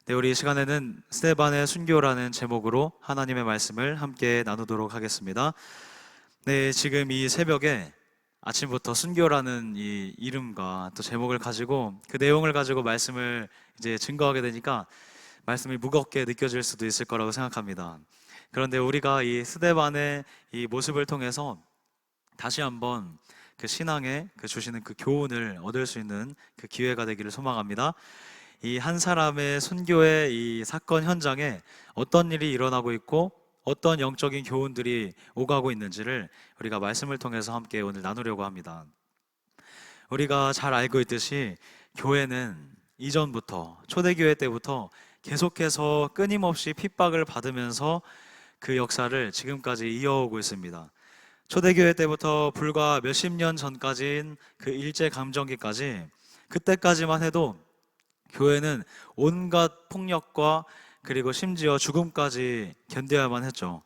네, 우리 이 시간에는 스데반의 순교라는 제목으로 하나님의 말씀을 함께 나누도록 하겠습니다. 네, 지금 이 새벽에 아침부터 순교라는 이 이름과 또 제목을 가지고 그 내용을 가지고 말씀을 이제 증거하게 되니까 말씀이 무겁게 느껴질 수도 있을 거라고 생각합니다. 그런데 우리가 이 스데반의 이 모습을 통해서 다시 한번 그 신앙에 그 주시는 그 교훈을 얻을 수 있는 그 기회가 되기를 소망합니다. 이 한 사람의 순교의 이 사건 현장에 어떤 일이 일어나고 있고 어떤 영적인 교훈들이 오가고 있는지를 우리가 말씀을 통해서 함께 오늘 나누려고 합니다. 우리가 잘 알고 있듯이 교회는 이전부터 초대교회 때부터 계속해서 끊임없이 핍박을 받으면서 그 역사를 지금까지 이어오고 있습니다. 초대교회 때부터 불과 몇십 년 전까지인 그 일제감정기까지, 그때까지만 해도 교회는 온갖 폭력과 그리고 심지어 죽음까지 견뎌야만 했죠.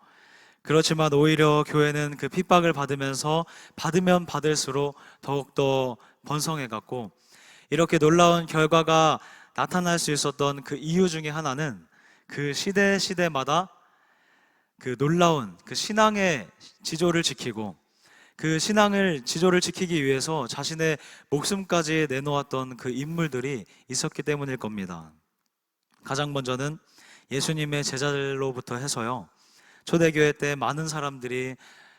그렇지만 오히려 교회는 그 핍박을 받으면서 받으면 받을수록 더욱더 번성해갔고, 이렇게 놀라운 결과가 나타날 수 있었던 그 이유 중에 하나는 그 시대마다 그 놀라운 그 신앙의 지조를 지키고, 그 신앙을 지조를 지키기 위해서 자신의 목숨까지 내놓았던 그 인물들이 있었기 때문일 겁니다. 가장 먼저는 예수님의 제자들로부터 해서요, 초대교회 때 많은 사람들이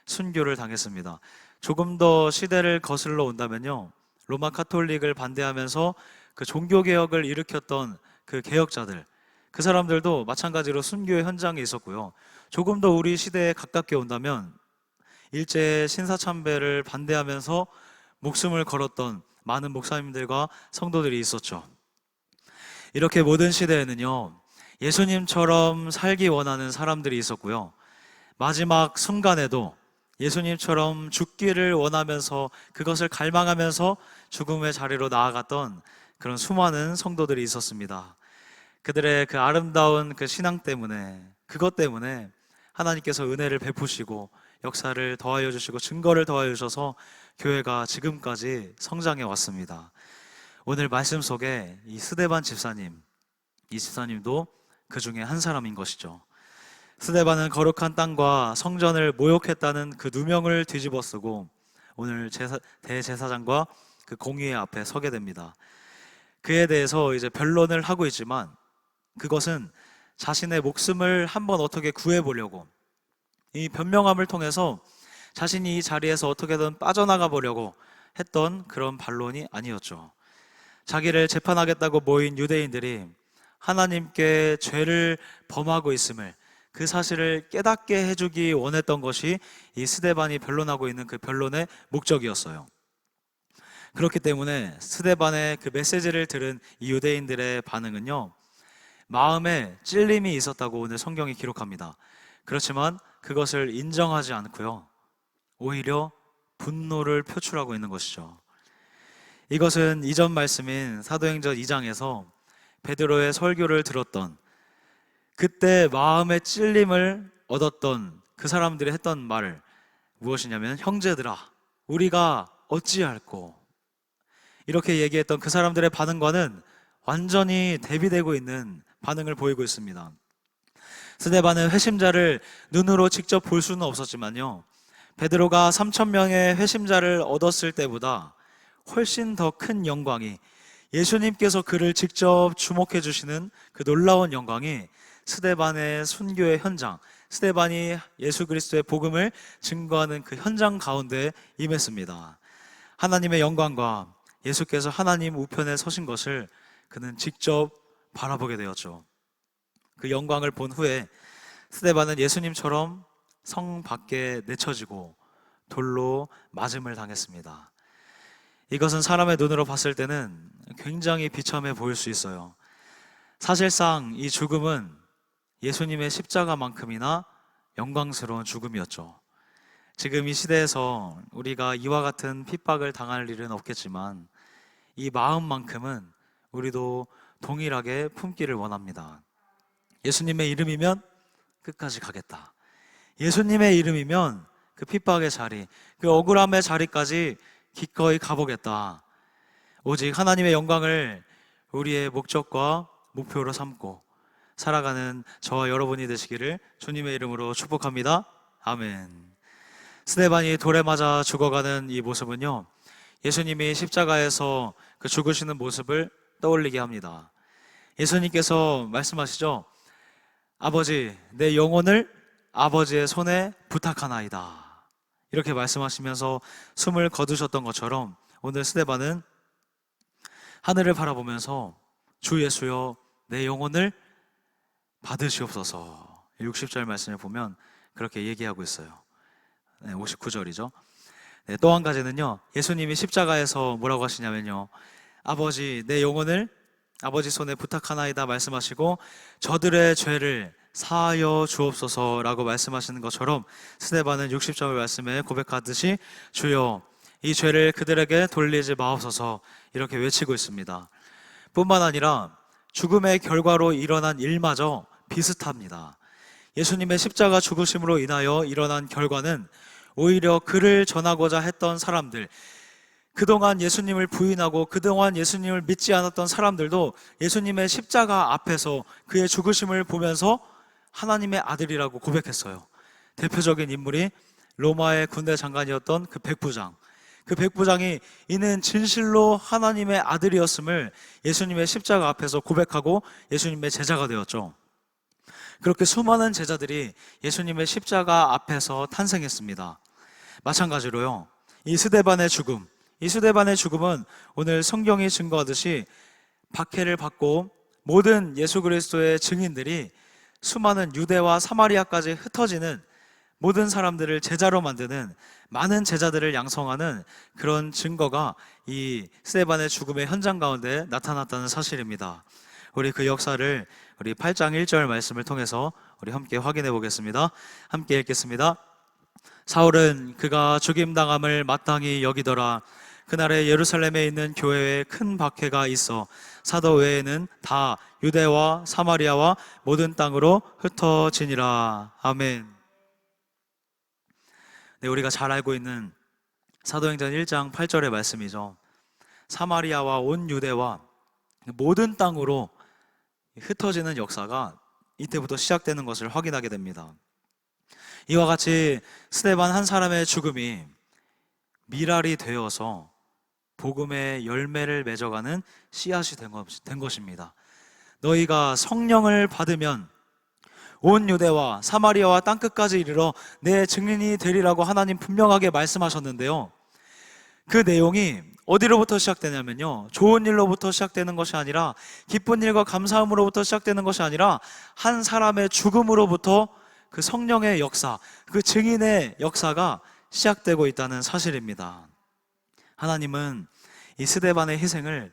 순교를 당했습니다. 조금 더 시대를 거슬러 온다면요, 로마 카톨릭을 반대하면서 그 종교개혁을 일으켰던 그 개혁자들, 그 사람들도 마찬가지로 순교의 현장에 있었고요. 조금 더 우리 시대에 가깝게 온다면 일제 신사참배를 반대하면서 목숨을 걸었던 많은 목사님들과 성도들이 있었죠. 이렇게 모든 시대에는요, 예수님처럼 살기 원하는 사람들이 있었고요, 마지막 순간에도 예수님처럼 죽기를 원하면서 그것을 갈망하면서 죽음의 자리로 나아갔던 그런 수많은 성도들이 있었습니다. 그들의 그 아름다운 그 신앙 때문에, 그것 때문에 하나님께서 은혜를 베푸시고 역사를 더하여 주시고 증거를 더하여 주셔서 교회가 지금까지 성장해 왔습니다. 오늘 말씀 속에 이 스데반 집사님, 이 집사님도 그 중에 한 사람인 것이죠. 스데반은 거룩한 땅과 성전을 모욕했다는 그 누명을 뒤집어 쓰고 오늘 대제사장과 그 공의의 앞에 서게 됩니다. 그에 대해서 이제 변론을 하고 있지만 그것은 자신의 목숨을 한번 어떻게 구해보려고, 이 변명함을 통해서 자신이 이 자리에서 어떻게든 빠져나가 보려고 했던 그런 반론이 아니었죠. 자기를 재판하겠다고 모인 유대인들이 하나님께 죄를 범하고 있음을, 그 사실을 깨닫게 해주기 원했던 것이 이 스데반이 변론하고 있는 그 변론의 목적이었어요. 그렇기 때문에 스데반의 그 메시지를 들은 이 유대인들의 반응은요, 마음에 찔림이 있었다고 오늘 성경이 기록합니다. 그렇지만 그것을 인정하지 않고요, 오히려 분노를 표출하고 있는 것이죠. 이것은 이전 말씀인 사도행전 2장에서 베드로의 설교를 들었던, 그때 마음의 찔림을 얻었던 그 사람들이 했던 말 무엇이냐면, 형제들아 우리가 어찌할꼬, 이렇게 얘기했던 그 사람들의 반응과는 완전히 대비되고 있는 반응을 보이고 있습니다. 스데반은 회심자를 눈으로 직접 볼 수는 없었지만요, 베드로가 3,000명의 회심자를 얻었을 때보다 훨씬 더 큰 영광이, 예수님께서 그를 직접 주목해 주시는 그 놀라운 영광이 스데반의 순교의 현장, 스데반이 예수 그리스도의 복음을 증거하는 그 현장 가운데 임했습니다. 하나님의 영광과 예수께서 하나님 우편에 서신 것을 그는 직접 바라보게 되었죠. 그 영광을 본 후에 스데반은 예수님처럼 성 밖에 내쳐지고 돌로 맞음을 당했습니다. 이것은 사람의 눈으로 봤을 때는 굉장히 비참해 보일 수 있어요. 사실상 이 죽음은 예수님의 십자가만큼이나 영광스러운 죽음이었죠. 지금 이 시대에서 우리가 이와 같은 핍박을 당할 일은 없겠지만 이 마음만큼은 우리도 동일하게 품기를 원합니다. 예수님의 이름이면 끝까지 가겠다. 예수님의 이름이면 그 핍박의 자리, 그 억울함의 자리까지 기꺼이 가보겠다. 오직 하나님의 영광을 우리의 목적과 목표로 삼고 살아가는 저와 여러분이 되시기를 주님의 이름으로 축복합니다. 아멘. 스데반이 돌에 맞아 죽어가는 이 모습은요, 예수님이 십자가에서 그 죽으시는 모습을 떠올리게 합니다. 예수님께서 말씀하시죠. 아버지, 내 영혼을 아버지의 손에 부탁하나이다. 이렇게 말씀하시면서 숨을 거두셨던 것처럼 오늘 스데반은 하늘을 바라보면서 주 예수여, 내 영혼을 받으시옵소서. 60절 말씀을 보면 그렇게 얘기하고 있어요. 59절이죠. 또 한 가지는요, 예수님이 십자가에서 뭐라고 하시냐면요, 아버지, 내 영혼을 아버지 손에 부탁하나이다 말씀하시고 저들의 죄를 사하여 주옵소서라고 말씀하시는 것처럼 스데반은 60절 말씀에 고백하듯이 주여, 이 죄를 그들에게 돌리지 마옵소서 이렇게 외치고 있습니다. 뿐만 아니라 죽음의 결과로 일어난 일마저 비슷합니다. 예수님의 십자가 죽으심으로 인하여 일어난 결과는 오히려 그를 전하고자 했던 사람들, 그동안 예수님을 부인하고 그동안 예수님을 믿지 않았던 사람들도 예수님의 십자가 앞에서 그의 죽으심을 보면서 하나님의 아들이라고 고백했어요. 대표적인 인물이 로마의 군대 장관이었던 그 백부장. 그 백부장이 이는 진실로 하나님의 아들이었음을 예수님의 십자가 앞에서 고백하고 예수님의 제자가 되었죠. 그렇게 수많은 제자들이 예수님의 십자가 앞에서 탄생했습니다. 마찬가지로요, 이 스데반의 죽음은 오늘 성경이 증거하듯이 박해를 받고 모든 예수 그리스도의 증인들이 수많은 유대와 사마리아까지 흩어지는 모든 사람들을 제자로 만드는 많은 제자들을 양성하는 그런 증거가 이 스데반의 죽음의 현장 가운데 나타났다는 사실입니다. 우리 그 역사를 우리 8장 1절 말씀을 통해서 우리 함께 확인해 보겠습니다. 함께 읽겠습니다. 사울은 그가 죽임당함을 마땅히 여기더라. 그날에 예루살렘에 있는 교회에 큰 박해가 있어 사도 외에는 다 유대와 사마리아와 모든 땅으로 흩어지니라. 아멘. 네, 우리가 잘 알고 있는 사도행전 1장 8절의 말씀이죠. 사마리아와 온 유대와 모든 땅으로 흩어지는 역사가 이때부터 시작되는 것을 확인하게 됩니다. 이와 같이 스데반 한 사람의 죽음이 미랄이 되어서 복음의 열매를 맺어가는 씨앗이 된 것입니다. 너희가 성령을 받으면 온 유대와 사마리아와 땅끝까지 이르러 내 증인이 되리라고 하나님 분명하게 말씀하셨는데요, 그 내용이 어디로부터 시작되냐면요, 좋은 일로부터 시작되는 것이 아니라, 기쁜 일과 감사함으로부터 시작되는 것이 아니라 한 사람의 죽음으로부터 그 성령의 역사, 그 증인의 역사가 시작되고 있다는 사실입니다. 하나님은 이 스데반의 희생을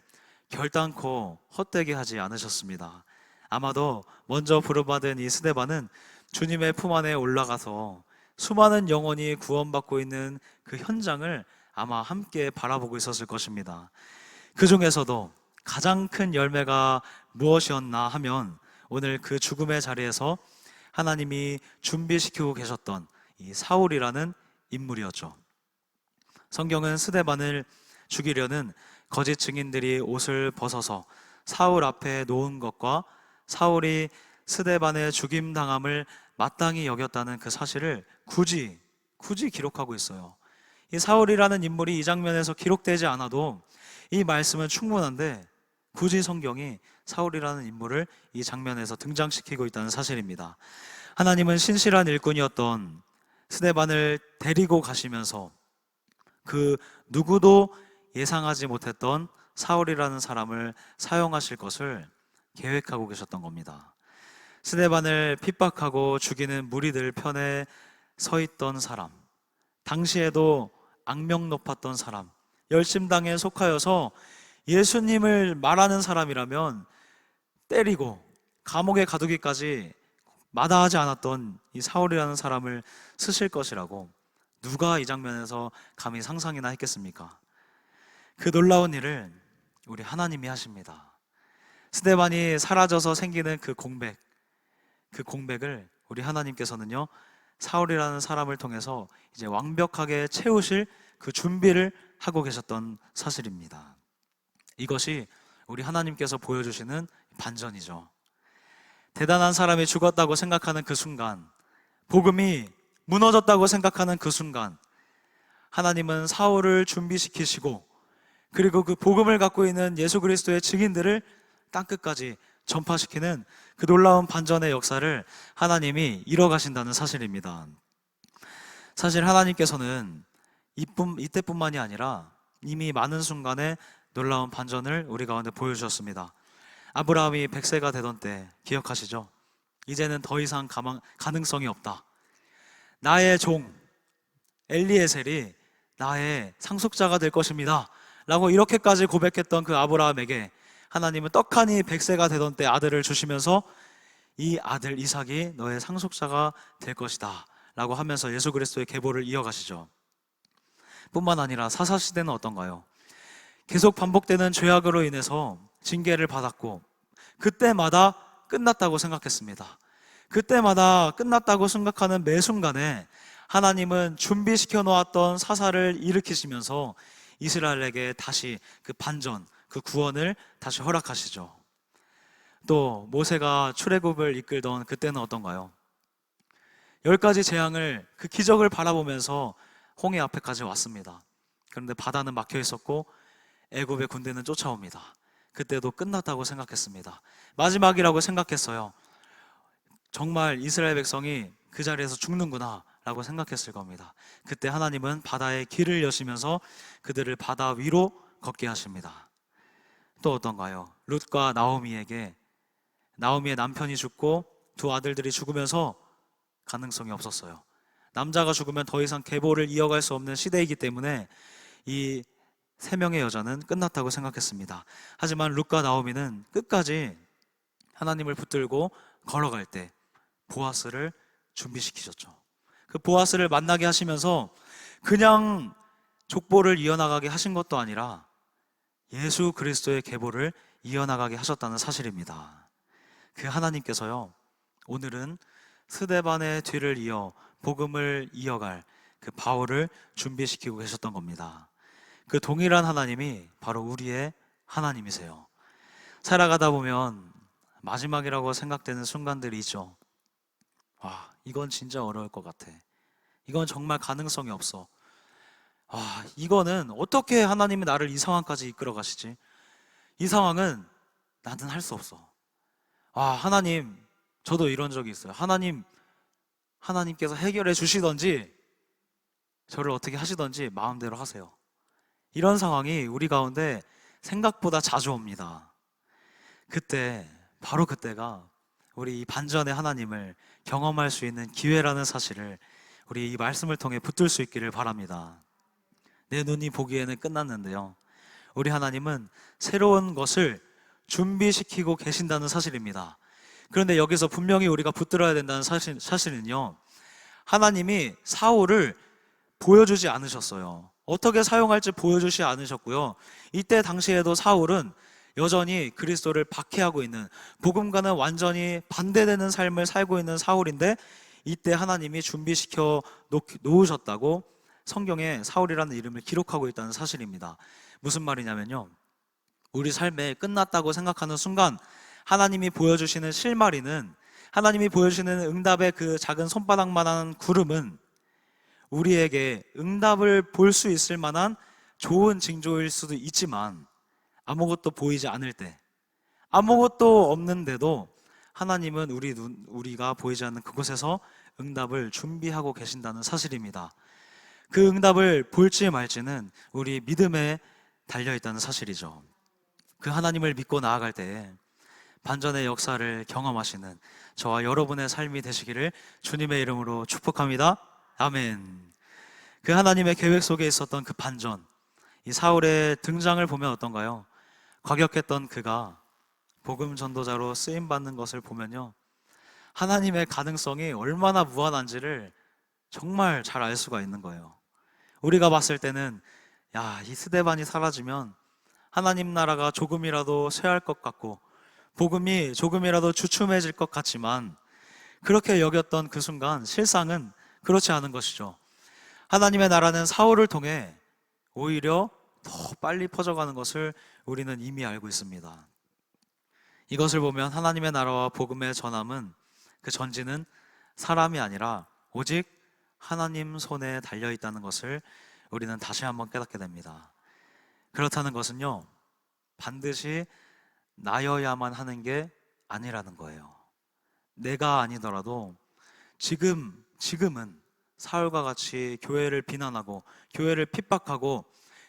결단코 헛되게 하지 않으셨습니다. 아마도 먼저 부름받은 이 스데반은 주님의 품 안에 올라가서 수많은 영혼이 구원받고 있는 그 현장을 아마 함께 바라보고 있었을 것입니다. 그 중에서도 가장 큰 열매가 무엇이었나 하면 오늘 그 죽음의 자리에서 하나님이 준비시키고 계셨던 이 사울이라는 인물이었죠. 성경은 스데반을 죽이려는 거짓 증인들이 옷을 벗어서 사울 앞에 놓은 것과 사울이 스데반의 죽임당함을 마땅히 여겼다는 그 사실을 굳이 기록하고 있어요. 이 사울이라는 인물이 이 장면에서 기록되지 않아도 이 말씀은 충분한데 굳이 성경이 사울이라는 인물을 이 장면에서 등장시키고 있다는 사실입니다. 하나님은 신실한 일꾼이었던 스데반을 데리고 가시면서 그 누구도 예상하지 못했던 사울이라는 사람을 사용하실 것을 계획하고 계셨던 겁니다. 스데반을 핍박하고 죽이는 무리들 편에 서 있던 사람, 당시에도 악명 높았던 사람, 열심당에 속하여서 예수님을 말하는 사람이라면 때리고 감옥에 가두기까지 마다하지 않았던 이 사울이라는 사람을 쓰실 것이라고 누가 이 장면에서 감히 상상이나 했겠습니까? 그 놀라운 일을 우리 하나님이 하십니다. 스데반이 사라져서 생기는 그 공백을 우리 하나님께서는요, 사울이라는 사람을 통해서 이제 완벽하게 채우실 그 준비를 하고 계셨던 사실입니다. 이것이 우리 하나님께서 보여주시는 반전이죠. 대단한 사람이 죽었다고 생각하는 그 순간, 복음이 무너졌다고 생각하는 그 순간, 하나님은 사울을 준비시키시고, 그리고 그 복음을 갖고 있는 예수 그리스도의 증인들을 땅끝까지 전파시키는 그 놀라운 반전의 역사를 하나님이 이뤄가신다는 사실입니다. 사실 하나님께서는 이때뿐만이 아니라 이미 많은 순간에 놀라운 반전을 우리 가운데 보여주셨습니다. 아브라함이 100세가 되던 때 기억하시죠? 이제는 더 이상 가능성이 없다. 나의 종 엘리에셀이 나의 상속자가 될 것입니다 라고 이렇게까지 고백했던 그 아브라함에게 하나님은 떡하니 100세가 되던 때 아들을 주시면서 이 아들 이삭이 너의 상속자가 될 것이다 라고 하면서 예수 그리스도의 계보를 이어가시죠. 뿐만 아니라 사사시대는 어떤가요? 계속 반복되는 죄악으로 인해서 징계를 받았고, 그때마다 끝났다고 생각했습니다. 그때마다 끝났다고 생각하는 매 순간에 하나님은 준비시켜 놓았던 사사를 일으키시면서 이스라엘에게 다시 그 반전, 그 구원을 다시 허락하시죠. 또 모세가 출애굽을 이끌던 그때는 어떤가요? 10가지 재앙을, 그 기적을 바라보면서 홍해 앞에까지 왔습니다. 그런데 바다는 막혀 있었고 애굽의 군대는 쫓아옵니다. 그때도 끝났다고 생각했습니다. 마지막이라고 생각했어요. 정말 이스라엘 백성이 그 자리에서 죽는구나 라고 생각했을 겁니다. 그때 하나님은 바다의 길을 여시면서 그들을 바다 위로 걷게 하십니다. 또 어떤가요? 룻과 나오미에게, 나오미의 남편이 죽고 두 아들들이 죽으면서 가능성이 없었어요. 남자가 죽으면 더 이상 계보를 이어갈 수 없는 시대이기 때문에 이 세 명의 여자는 끝났다고 생각했습니다. 하지만 룻과 나오미는 끝까지 하나님을 붙들고 걸어갈 때 보아스를 준비시키셨죠. 그 보아스를 만나게 하시면서 그냥 족보를 이어나가게 하신 것도 아니라 예수 그리스도의 계보를 이어나가게 하셨다는 사실입니다. 그 하나님께서요, 오늘은 스데반의 뒤를 이어 복음을 이어갈 그 바울을 준비시키고 계셨던 겁니다. 그 동일한 하나님이 바로 우리의 하나님이세요. 살아가다 보면 마지막이라고 생각되는 순간들이 있죠. 와, 이건 진짜 어려울 것 같아. 이건 정말 가능성이 없어. 이거는 어떻게 하나님이 나를 이 상황까지 이끌어 가시지? 이 상황은 나는 할 수 없어. 하나님, 저도 이런 적이 있어요. 하나님께서 해결해 주시던지 저를 어떻게 하시던지 마음대로 하세요. 이런 상황이 우리 가운데 생각보다 자주 옵니다. 바로 그때가 우리 이 반전의 하나님을 경험할 수 있는 기회라는 사실을 우리 이 말씀을 통해 붙들 수 있기를 바랍니다. 내 눈이 보기에는 끝났는데요, 우리 하나님은 새로운 것을 준비시키고 계신다는 사실입니다. 그런데 여기서 분명히 우리가 붙들어야 된다는 사실은요, 하나님이 사울을 보여주지 않으셨어요. 어떻게 사용할지 보여주지 않으셨고요. 이때 당시에도 사울은 여전히 그리스도를 박해하고 있는, 복음과는 완전히 반대되는 삶을 살고 있는 사울인데, 이때 하나님이 준비시켜 놓으셨다고 성경에 사울이라는 이름을 기록하고 있다는 사실입니다. 무슨 말이냐면요, 우리 삶에 끝났다고 생각하는 순간 하나님이 보여주시는 실마리는, 하나님이 보여주시는 응답의 그 작은 손바닥만한 구름은 우리에게 응답을 볼 수 있을 만한 좋은 징조일 수도 있지만, 아무것도 보이지 않을 때, 아무것도 없는데도 하나님은 우리가 보이지 않는 그곳에서 응답을 준비하고 계신다는 사실입니다. 그 응답을 볼지 말지는 우리 믿음에 달려있다는 사실이죠. 그 하나님을 믿고 나아갈 때 반전의 역사를 경험하시는 저와 여러분의 삶이 되시기를 주님의 이름으로 축복합니다. 아멘. 그 하나님의 계획 속에 있었던 그 반전, 이 사울의 등장을 보면 어떤가요? 과격했던 그가 복음 전도자로 쓰임받는 것을 보면요, 하나님의 가능성이 얼마나 무한한지를 정말 잘 알 수가 있는 거예요. 우리가 봤을 때는 이 스데반이 사라지면 하나님 나라가 조금이라도 쇠할 것 같고 복음이 조금이라도 주춤해질 것 같지만, 그렇게 여겼던 그 순간 실상은 그렇지 않은 것이죠. 하나님의 나라는 사울을 통해 오히려 더 빨리 퍼져가는 것을 우리는 이미 알고 있습니다. 이것을 보면 하나님의 나라와 복음의 전함은, 그 전지는 사람이 아니라 오직 하나님 손에 달려 있다는 것을 우리는 다시 한번 깨닫게 됩니다. 그렇다는 것은요, 반드시 나여야만 하는 게 아니라는 거예요. 내가 아니더라도 지금은 사울과 같이 교회를 비난하고 교회를 핍박하고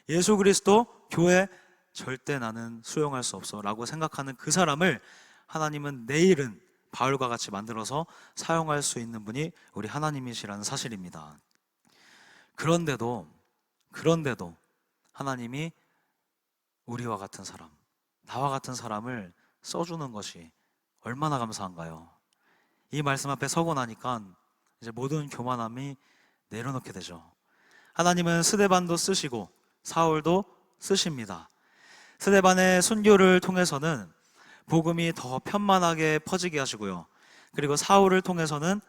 예수 그리스도 교회 절대 나는 수용할 수 없어 라고 생각하는 그 사람을 하나님은 내일은 바울과 같이 만들어서 사용할 수 있는 분이 우리 하나님이시라는 사실입니다. 그런데도 하나님이 우리와 같은 사람, 나와 같은 사람을 써주는 것이 얼마나 감사한가요? 이 말씀 앞에 서고 나니까 이제 모든 교만함이 내려놓게 되죠. 하나님은 스데반도 쓰시고 사울도 쓰십니다. 스데반의 순교를 통해서는 복음이 더 편만하게 퍼지게 하시고요. 그리고 사울을 통해서는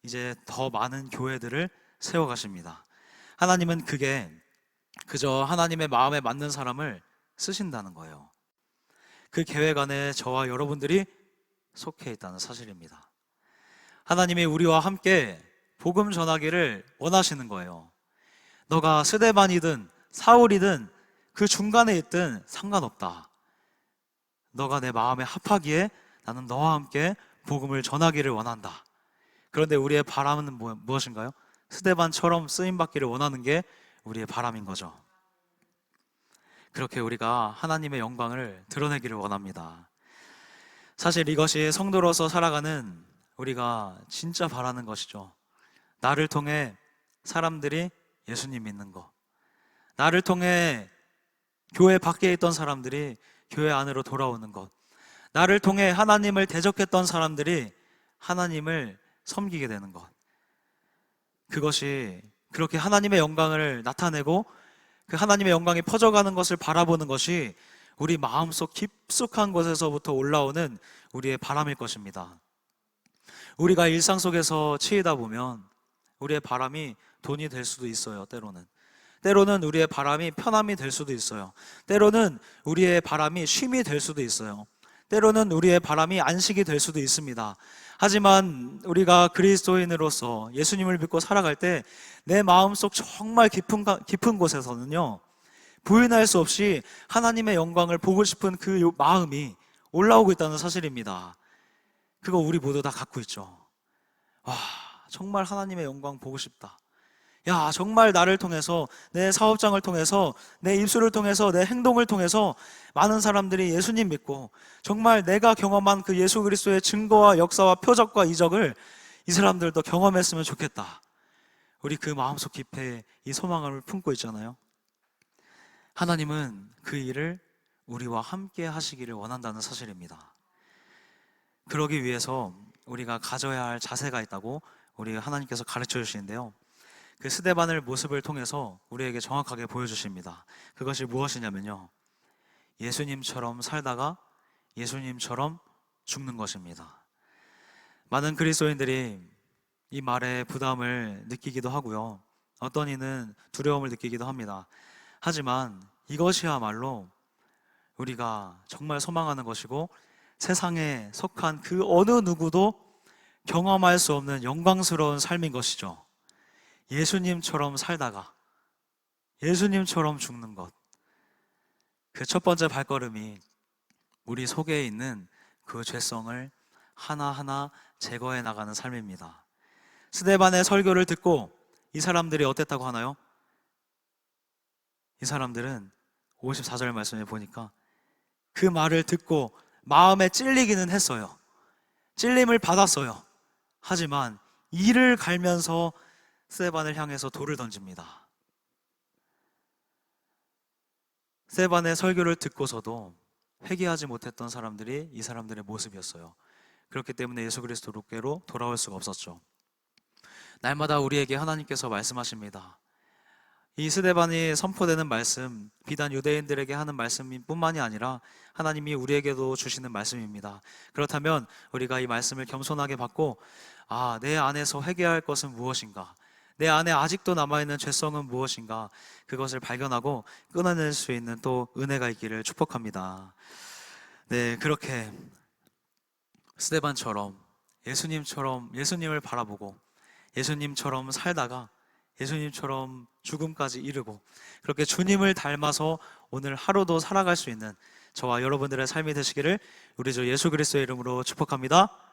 이제 더 많은 교회들을 세워가십니다. 하나님은 그게 그저 하나님의 마음에 맞는 사람을 쓰신다는 거예요. 그 계획 안에 저와 여러분들이 속해 있다는 사실입니다. 하나님이 우리와 함께 복음 전하기를 원하시는 거예요. 너가 스데반이든 사울이든 그 중간에 있든 상관없다. 너가 내 마음에 합하기에 나는 너와 함께 복음을 전하기를 원한다. 그런데 우리의 바람은 무엇인가요? 스데반처럼 쓰임받기를 원하는 게 우리의 바람인 거죠. 그렇게 우리가 하나님의 영광을 드러내기를 원합니다. 사실 이것이 성도로서 살아가는 우리가 진짜 바라는 것이죠. 나를 통해 사람들이 예수님 믿는 것, 나를 통해 교회 밖에 있던 사람들이 교회 안으로 돌아오는 것, 나를 통해 하나님을 대적했던 사람들이 하나님을 섬기게 되는 것, 그것이 그렇게 하나님의 영광을 나타내고 그 하나님의 영광이 퍼져가는 것을 바라보는 것이 우리 마음속 깊숙한 곳에서부터 올라오는 우리의 바람일 것입니다. 우리가 일상 속에서 치이다 보면 우리의 바람이 돈이 될 수도 있어요. 때로는 우리의 바람이 편함이 될 수도 있어요. 때로는 우리의 바람이 쉼이 될 수도 있어요. 때로는 우리의 바람이 안식이 될 수도 있습니다. 하지만 우리가 그리스도인으로서 예수님을 믿고 살아갈 때 내 마음속 정말 깊은 곳에서는요, 부인할 수 없이 하나님의 영광을 보고 싶은 그 마음이 올라오고 있다는 사실입니다. 그거 우리 모두 다 갖고 있죠. 와, 정말 하나님의 영광 보고 싶다. 야, 정말 나를 통해서, 내 사업장을 통해서, 내 입술을 통해서, 내 행동을 통해서 많은 사람들이 예수님 믿고 정말 내가 경험한 그 예수 그리스도의 증거와 역사와 표적과 이적을 이 사람들도 경험했으면 좋겠다. 우리 그 마음속 깊이 이 소망을 품고 있잖아요. 하나님은 그 일을 우리와 함께 하시기를 원한다는 사실입니다. 그러기 위해서 우리가 가져야 할 자세가 있다고 우리 하나님께서 가르쳐 주시는데요, 그 스데반의 모습을 통해서 우리에게 정확하게 보여주십니다. 그것이 무엇이냐면요, 예수님처럼 살다가 예수님처럼 죽는 것입니다. 많은 그리스도인들이 이 말에 부담을 느끼기도 하고요, 어떤 이는 두려움을 느끼기도 합니다. 하지만 이것이야말로 우리가 정말 소망하는 것이고 세상에 속한 그 어느 누구도 경험할 수 없는 영광스러운 삶인 것이죠. 예수님처럼 살다가 예수님처럼 죽는 것, 그 첫 번째 발걸음이 우리 속에 있는 그 죄성을 하나하나 제거해 나가는 삶입니다. 스데반의 설교를 듣고 이 사람들이 어땠다고 하나요? 이 사람들은 54절 말씀에 보니까 그 말을 듣고 마음에 찔리기는 했어요. 찔림을 받았어요. 하지만 이를 갈면서 스데반을 향해서 돌을 던집니다. 스데반의 설교를 듣고서도 회개하지 못했던 사람들이 이 사람들의 모습이었어요. 그렇기 때문에 예수 그리스도께로 돌아올 수가 없었죠. 날마다 우리에게 하나님께서 말씀하십니다. 이 스데반이 선포되는 말씀, 비단 유대인들에게 하는 말씀뿐만이 아니라 하나님이 우리에게도 주시는 말씀입니다. 그렇다면 우리가 이 말씀을 겸손하게 받고, 내 안에서 회개해야 할 것은 무엇인가, 내 안에 아직도 남아있는 죄성은 무엇인가, 그것을 발견하고 끊어낼 수 있는 또 은혜가 있기를 축복합니다. 네, 그렇게 스데반처럼 예수님을 바라보고 예수님처럼 살다가 예수님처럼 죽음까지 이르고 그렇게 주님을 닮아서 오늘 하루도 살아갈 수 있는 저와 여러분들의 삶이 되시기를 우리 주 예수 그리스도의 이름으로 축복합니다.